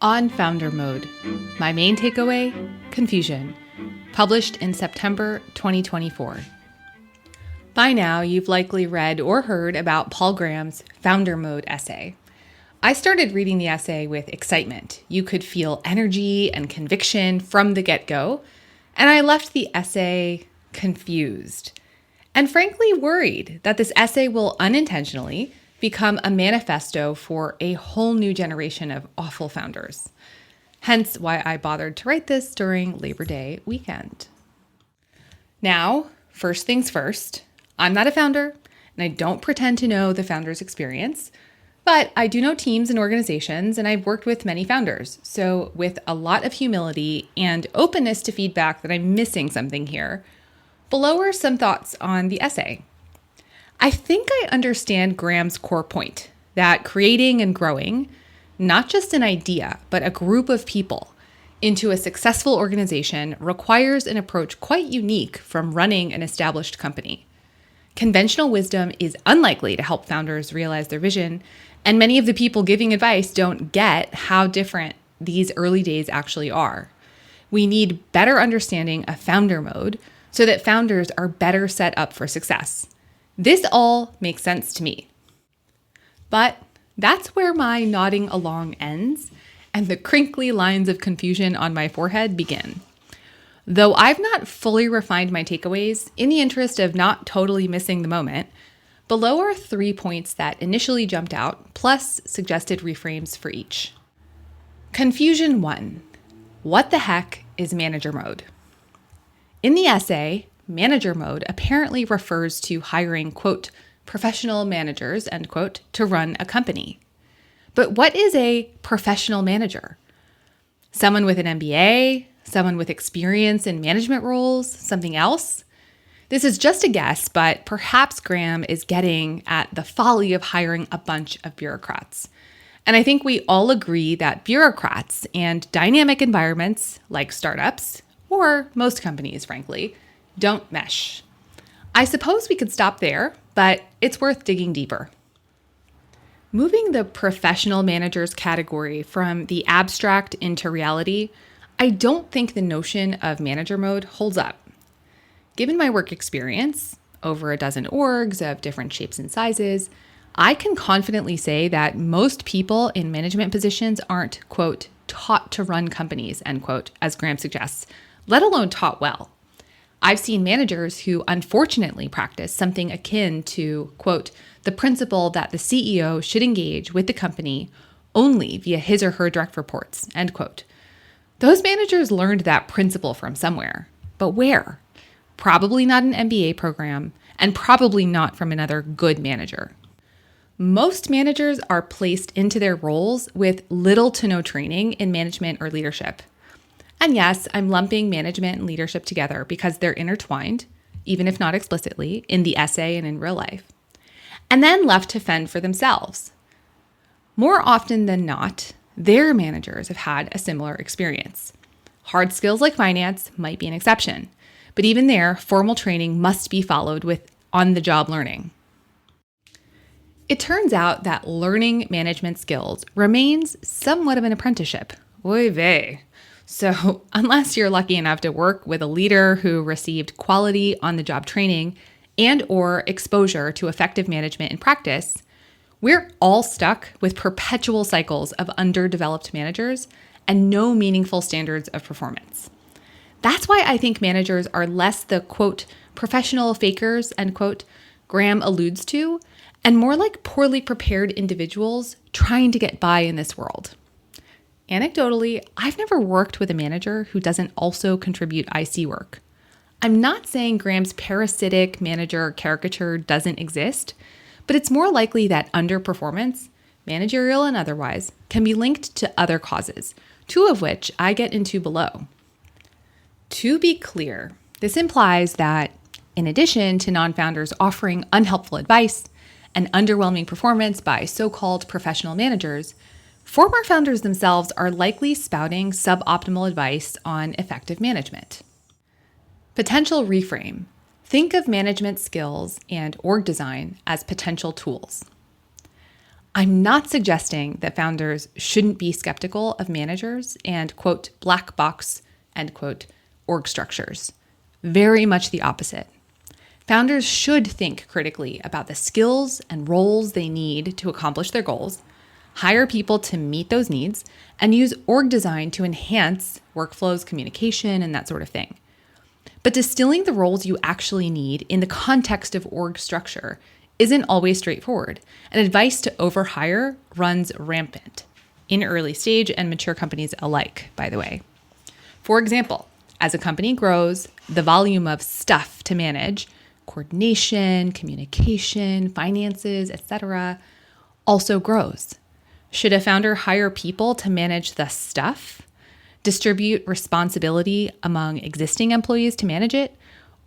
On Founder Mode, my main takeaway, confusion, published in September 2024. By now, you've likely read or heard about Paul Graham's Founder Mode essay. I started reading the essay with excitement. You could feel energy and conviction from the get-go, and I left the essay confused and frankly worried that this essay will unintentionally become a manifesto for a whole new generation of awful founders. Hence why I bothered to write this during Labor Day weekend. Now, first things first, I'm not a founder, and I don't pretend to know the founder's experience, but I do know teams and organizations, and I've worked with many founders. So with a lot of humility and openness to feedback that I'm missing something here, below are some thoughts on the essay. I think I understand Graham's core point, that creating and growing, not just an idea, but a group of people into a successful organization requires an approach quite unique from running an established company. Conventional wisdom is unlikely to help founders realize their vision, and many of the people giving advice don't get how different these early days actually are. We need better understanding of founder mode so that founders are better set up for success. This all makes sense to me. But that's where my nodding along ends and the crinkly lines of confusion on my forehead begin. Though I've not fully refined my takeaways, in the interest of not totally missing the moment, below are 3 points that initially jumped out, plus suggested reframes for each. Confusion 1. What the heck is manager mode? In the essay, manager mode apparently refers to hiring, quote, professional managers, end quote, to run a company. But what is a professional manager? Someone with an MBA? Someone with experience in management roles? Something else? This is just a guess, but perhaps Graham is getting at the folly of hiring a bunch of bureaucrats. And I think we all agree that bureaucrats and dynamic environments like startups, or most companies, frankly, don't mesh. I suppose we could stop there, but it's worth digging deeper. Moving the professional managers category from the abstract into reality, I don't think the notion of manager mode holds up. Given my work experience, over a dozen orgs of different shapes and sizes, I can confidently say that most people in management positions aren't, quote, taught to run companies, end quote, as Graham suggests, let alone taught well. I've seen managers who unfortunately practice something akin to, quote, the principle that the CEO should engage with the company only via his or her direct reports, end quote. Those managers learned that principle from somewhere, but where? Probably not an MBA program, and probably not from another good manager. Most managers are placed into their roles with little to no training in management or leadership. And yes, I'm lumping management and leadership together because they're intertwined, even if not explicitly, in the essay and in real life. And then left to fend for themselves. More often than not, their managers have had a similar experience. Hard skills like finance might be an exception, but even there, formal training must be followed with on-the-job learning. It turns out that learning management skills remains somewhat of an apprenticeship. Oy vey. So unless you're lucky enough to work with a leader who received quality on-the-job training and or exposure to effective management in practice, we're all stuck with perpetual cycles of underdeveloped managers and no meaningful standards of performance. That's why I think managers are less the, quote, professional fakers, end quote, Graham alludes to, and more like poorly prepared individuals trying to get by in this world. Anecdotally, I've never worked with a manager who doesn't also contribute IC work. I'm not saying Graham's parasitic manager caricature doesn't exist, but it's more likely that underperformance, managerial and otherwise, can be linked to other causes, two of which I get into below. To be clear, this implies that, in addition to non-founders offering unhelpful advice and underwhelming performance by so-called professional managers, former founders themselves are likely spouting suboptimal advice on effective management. Potential reframe. Think of management skills and org design as potential tools. I'm not suggesting that founders shouldn't be skeptical of managers and, quote, black box, end quote, org structures. Very much the opposite. Founders should think critically about the skills and roles they need to accomplish their goals, hire people to meet those needs, and use org design to enhance workflows, communication, and that sort of thing. But distilling the roles you actually need in the context of org structure isn't always straightforward, and advice to overhire runs rampant in early stage and mature companies alike, by the way. For example, as a company grows, the volume of stuff to manage, coordination, communication, finances, etc., also grows. Should a founder hire people to manage the stuff, distribute responsibility among existing employees to manage it,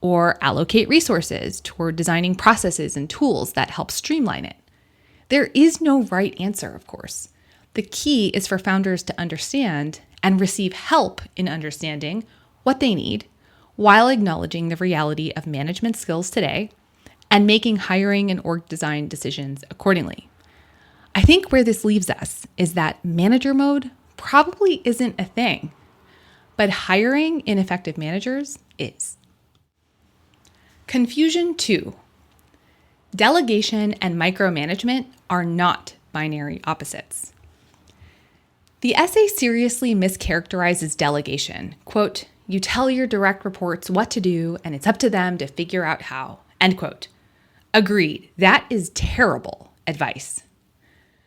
or allocate resources toward designing processes and tools that help streamline it? There is no right answer, of course. The key is for founders to understand and receive help in understanding what they need while acknowledging the reality of management skills today and making hiring and org design decisions accordingly. I think where this leaves us is that manager mode probably isn't a thing, but hiring ineffective managers is. Confusion 2. Delegation and micromanagement are not binary opposites. The essay seriously mischaracterizes delegation. Quote, "You tell your direct reports what to do, and it's up to them to figure out how." End quote. Agreed, that is terrible advice.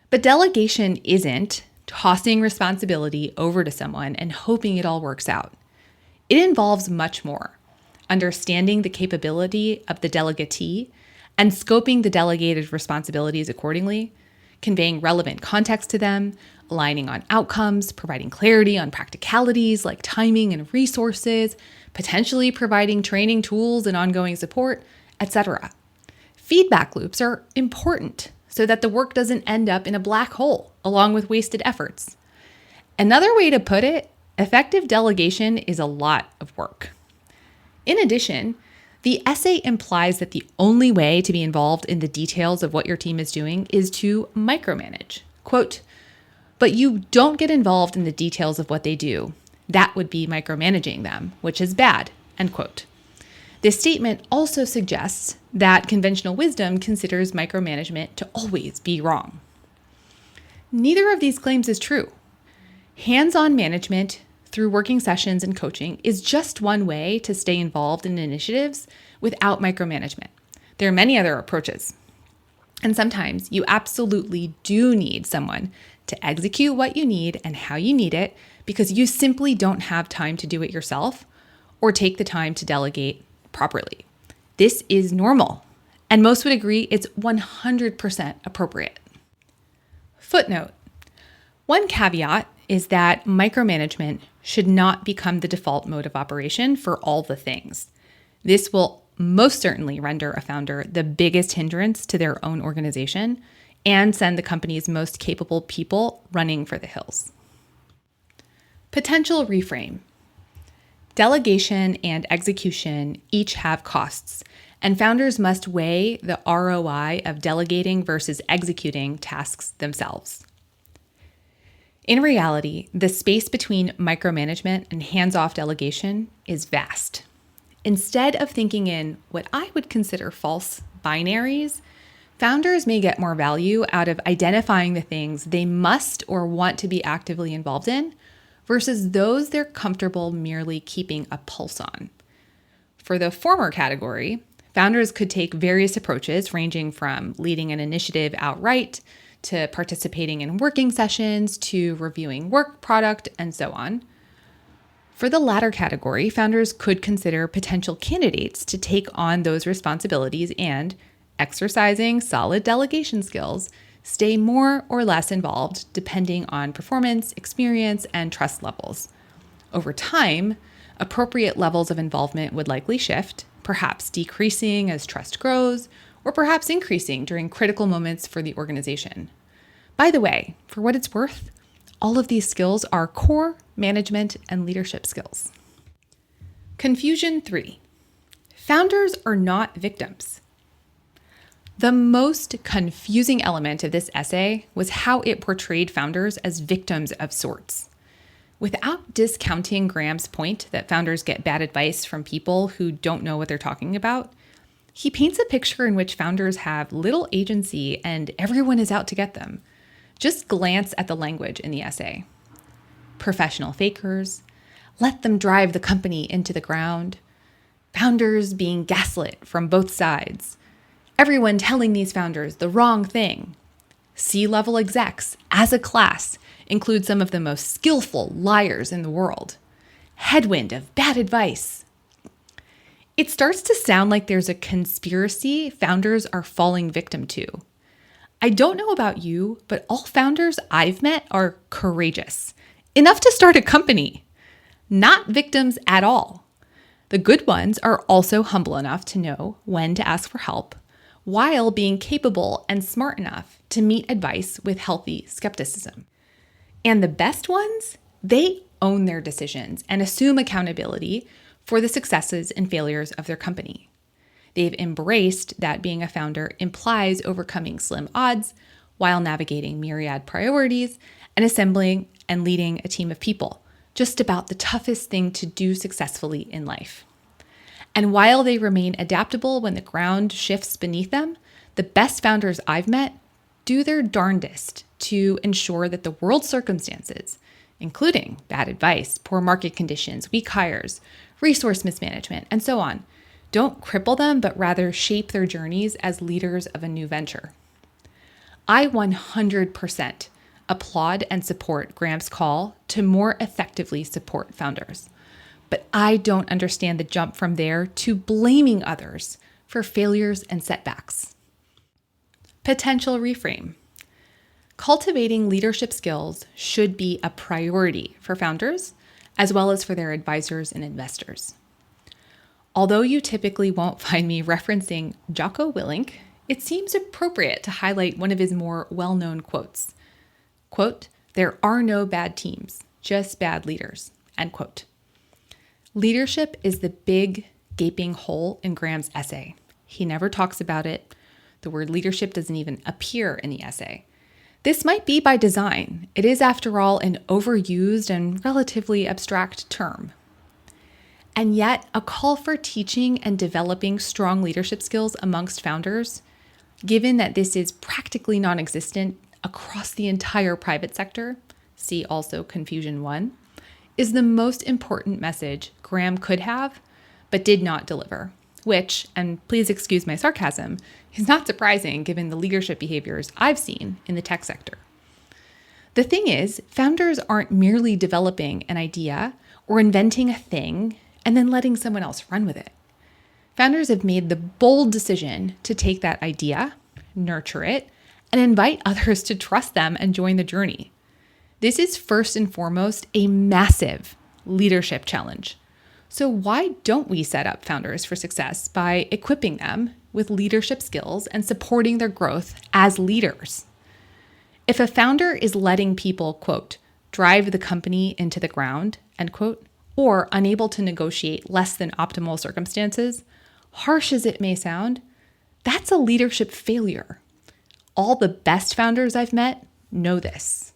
But delegation isn't tossing responsibility over to someone and hoping it all works out. It involves much more: understanding the capability of the delegatee and scoping the delegated responsibilities accordingly, conveying relevant context to them, aligning on outcomes, providing clarity on practicalities like timing and resources, potentially providing training tools and ongoing support, etc. Feedback loops are important so that the work doesn't end up in a black hole along with wasted efforts. Another way to put it, effective delegation is a lot of work. In addition, the essay implies that the only way to be involved in the details of what your team is doing is to micromanage. Quote, "But you don't get involved in the details of what they do. That would be micromanaging them, which is bad." End quote. This statement also suggests that conventional wisdom considers micromanagement to always be wrong. Neither of these claims is true. Hands-on management through working sessions and coaching is just one way to stay involved in initiatives without micromanagement. There are many other approaches. And sometimes you absolutely do need someone to execute what you need and how you need it because you simply don't have time to do it yourself or take the time to delegate properly. This is normal, and most would agree it's 100% appropriate. Footnote: one caveat is that micromanagement should not become the default mode of operation for all the things. This will most certainly render a founder the biggest hindrance to their own organization and send the company's most capable people running for the hills. Potential reframe. Delegation and execution each have costs, and founders must weigh the ROI of delegating versus executing tasks themselves. In reality, the space between micromanagement and hands-off delegation is vast. Instead of thinking in what I would consider false binaries, founders may get more value out of identifying the things they must or want to be actively involved in versus those they're comfortable merely keeping a pulse on. For the former category, founders could take various approaches ranging from leading an initiative outright to participating in working sessions to reviewing work product and so on. For the latter category, founders could consider potential candidates to take on those responsibilities and, exercising solid delegation skills, stay more or less involved depending on performance, experience, and trust levels. Over time, appropriate levels of involvement would likely shift, perhaps decreasing as trust grows, or perhaps increasing during critical moments for the organization. By the way, for what it's worth, all of these skills are core management and leadership skills. Confusion 3. Founders are not victims. The most confusing element of this essay was how it portrayed founders as victims of sorts. Without discounting Graham's point that founders get bad advice from people who don't know what they're talking about, he paints a picture in which founders have little agency and everyone is out to get them. Just glance at the language in the essay. Professional fakers, let them drive the company into the ground, founders being gaslit from both sides, everyone telling these founders the wrong thing. C-level execs, as a class, include some of the most skillful liars in the world. Headwind of bad advice. It starts to sound like there's a conspiracy founders are falling victim to. I don't know about you, but all founders I've met are courageous, enough to start a company. Not victims at all. The good ones are also humble enough to know when to ask for help, while being capable and smart enough to meet advice with healthy skepticism. And the best ones, they own their decisions and assume accountability for the successes and failures of their company. They've embraced that being a founder implies overcoming slim odds while navigating myriad priorities and assembling and leading a team of people, just about the toughest thing to do successfully in life. And while they remain adaptable when the ground shifts beneath them, the best founders I've met do their darndest to ensure that the world's circumstances, including bad advice, poor market conditions, weak hires, resource mismanagement, and so on, don't cripple them, but rather shape their journeys as leaders of a new venture. I 100% applaud and support Graham's call to more effectively support founders. But I don't understand the jump from there to blaming others for failures and setbacks. Potential reframe. Cultivating leadership skills should be a priority for founders, as well as for their advisors and investors. Although you typically won't find me referencing Jocko Willink, it seems appropriate to highlight one of his more well-known quotes. Quote, "There are no bad teams, just bad leaders," end quote. Leadership is the big, gaping hole in Graham's essay. He never talks about it. The word leadership doesn't even appear in the essay. This might be by design. It is, after all, an overused and relatively abstract term. And yet, a call for teaching and developing strong leadership skills amongst founders, given that this is practically non-existent across the entire private sector, see also Confusion 1, is the most important message Graham could have, but did not deliver, which, and please excuse my sarcasm, is not surprising given the leadership behaviors I've seen in the tech sector. The thing is, founders aren't merely developing an idea or inventing a thing and then letting someone else run with it. Founders have made the bold decision to take that idea, nurture it, and invite others to trust them and join the journey. This is first and foremost a massive leadership challenge. So why don't we set up founders for success by equipping them with leadership skills and supporting their growth as leaders? If a founder is letting people, quote, drive the company into the ground, end quote, or unable to negotiate less than optimal circumstances, harsh as it may sound, that's a leadership failure. All the best founders I've met know this.